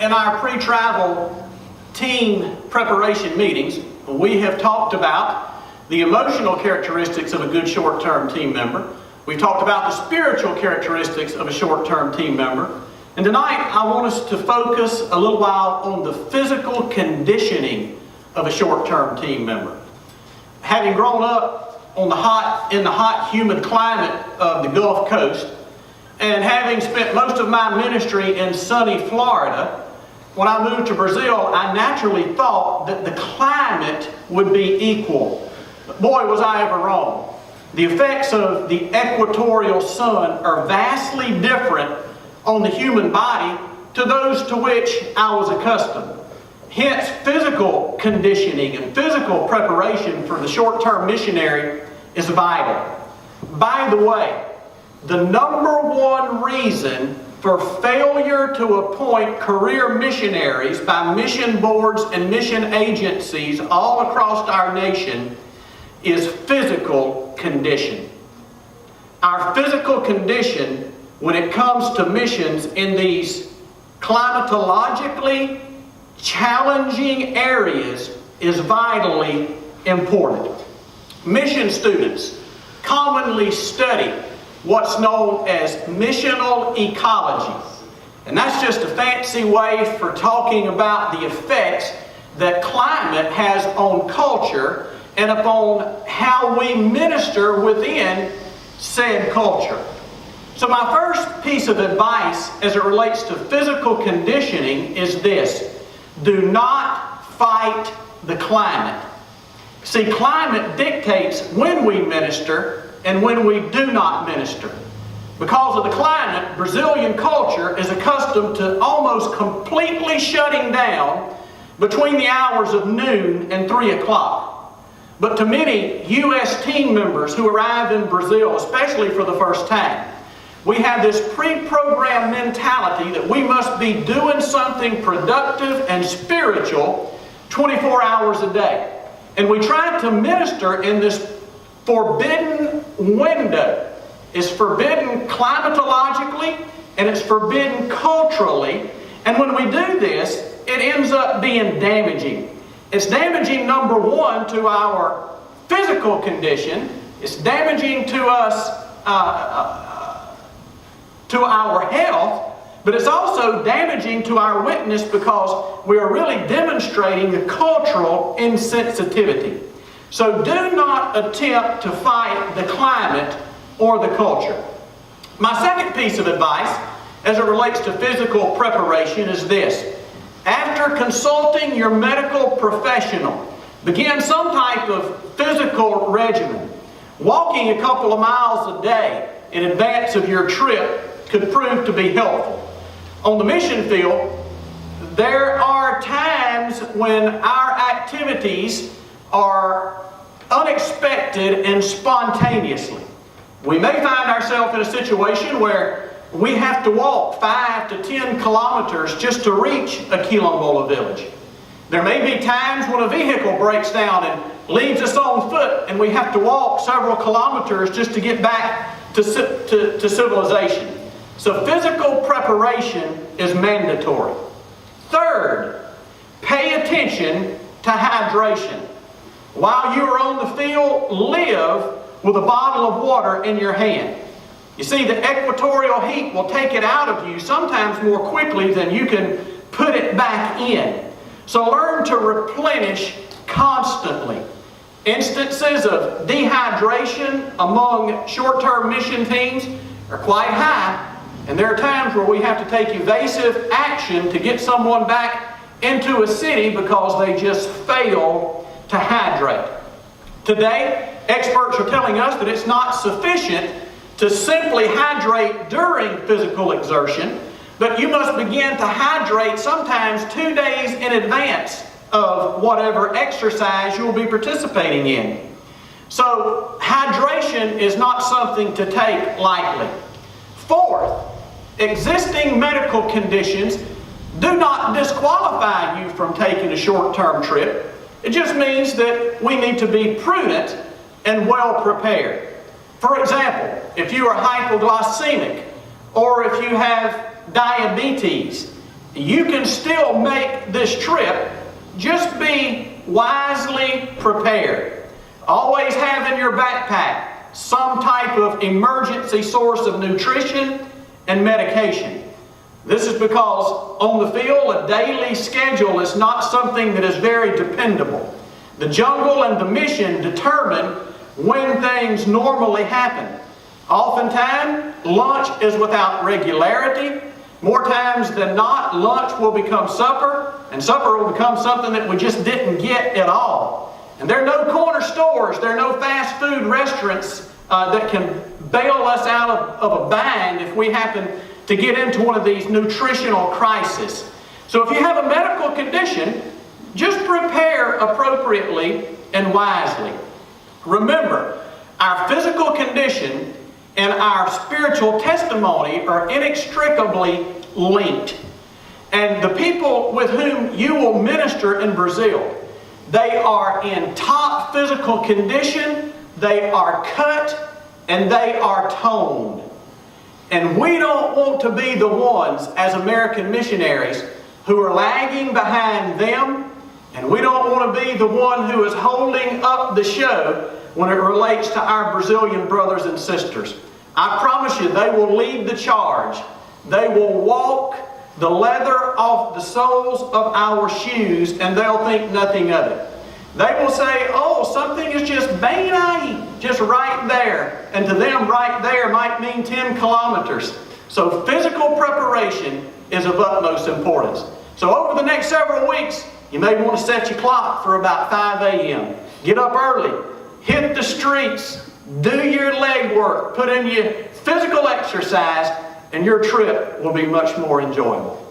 In our pre-travel team preparation meetings, we have talked about the emotional characteristics of a good short-term team member. We've talked about the spiritual characteristics of a short-term team member. And tonight, I want us to focus a little while on the physical conditioning of a short-term team member. Having grown up in the hot, humid climate of the Gulf Coast, and having spent most of my ministry in sunny Florida, when I moved to Brazil, I naturally thought that the climate would be equal. But boy, was I ever wrong. The effects of the equatorial sun are vastly different on the human body to those to which I was accustomed. Hence, physical conditioning and physical preparation for the short-term missionary is vital. By the way, the number one reason for failure to appoint career missionaries by mission boards and mission agencies all across our nation is physical condition. Our physical condition when it comes to missions in these climatologically challenging areas is vitally important. Mission students commonly study what's known as missional ecology. And that's just a fancy way for talking about the effects that climate has on culture and upon how we minister within said culture. So my first piece of advice as it relates to physical conditioning is this: do not fight the climate. See, climate dictates when we minister and when we do not minister. Because of the climate, Brazilian culture is accustomed to almost completely shutting down between the hours of noon and 3 o'clock. But to many U.S. team members who arrive in Brazil, especially for the first time, we have this pre-programmed mentality that we must be doing something productive and spiritual 24 hours a day. And we try to minister in this forbidden window. It's forbidden climatologically and it's forbidden culturally. And when we do this, it ends up being damaging. It's damaging, number one, to our physical condition. It's damaging to us, to our health, but it's also damaging to our witness because we are really demonstrating the cultural insensitivity. So do not attempt to fight the climate or the culture. My second piece of advice as it relates to physical preparation is this: after consulting your medical professional, begin some type of physical regimen. Walking a couple of miles a day in advance of your trip could prove to be helpful. On the mission field, there are times when our activities are unexpected and spontaneously. We may find ourselves in a situation where we have to walk 5 to 10 kilometers just to reach a Quilombola village. There may be times when a vehicle breaks down and leaves us on foot and we have to walk several kilometers just to get back to civilization. So physical preparation is mandatory. Third, pay attention to hydration. While you are on the field, live with a bottle of water in your hand. You see, the equatorial heat will take it out of you sometimes more quickly than you can put it back in. So learn to replenish constantly. Instances of dehydration among short-term mission teams are quite high, and there are times where we have to take evasive action to get someone back into a city because they just fail to hydrate. Today, experts are telling us that it's not sufficient to simply hydrate during physical exertion, but you must begin to hydrate sometimes 2 days in advance of whatever exercise you'll be participating in. So hydration is not something to take lightly. Fourth, existing medical conditions do not disqualify you from taking a short-term trip. It just means that we need to be prudent and well prepared. For example, if you are hypoglycemic, or if you have diabetes, you can still make this trip. Just be wisely prepared. Always have in your backpack some type of emergency source of nutrition and medication. This is because on the field, a daily schedule is not something that is very dependable. The jungle and the mission determine when things normally happen. Oftentimes, lunch is without regularity. More times than not, lunch will become supper, and supper will become something that we just didn't get at all. And there are no corner stores, there are no fast food restaurants that can bail us out of a bind if we happen to get into one of these nutritional crises. So if you have a medical condition, just prepare appropriately and wisely. Remember, our physical condition and our spiritual testimony are inextricably linked. And the people with whom you will minister in Brazil, they are in top physical condition, they are cut, and they are toned. And we don't want to be the ones as American missionaries who are lagging behind them, and we don't want to be the one who is holding up the show when it relates to our Brazilian brothers and sisters. I promise you, they will lead the charge. They will walk the leather off the soles of our shoes, and they'll think nothing of it. They will say, oh, something is just bang, just right there. And to them, right there might mean 10 kilometers. So physical preparation is of utmost importance. So over the next several weeks, you may want to set your clock for about 5 a.m. Get up early, hit the streets, do your leg work, put in your physical exercise, and your trip will be much more enjoyable.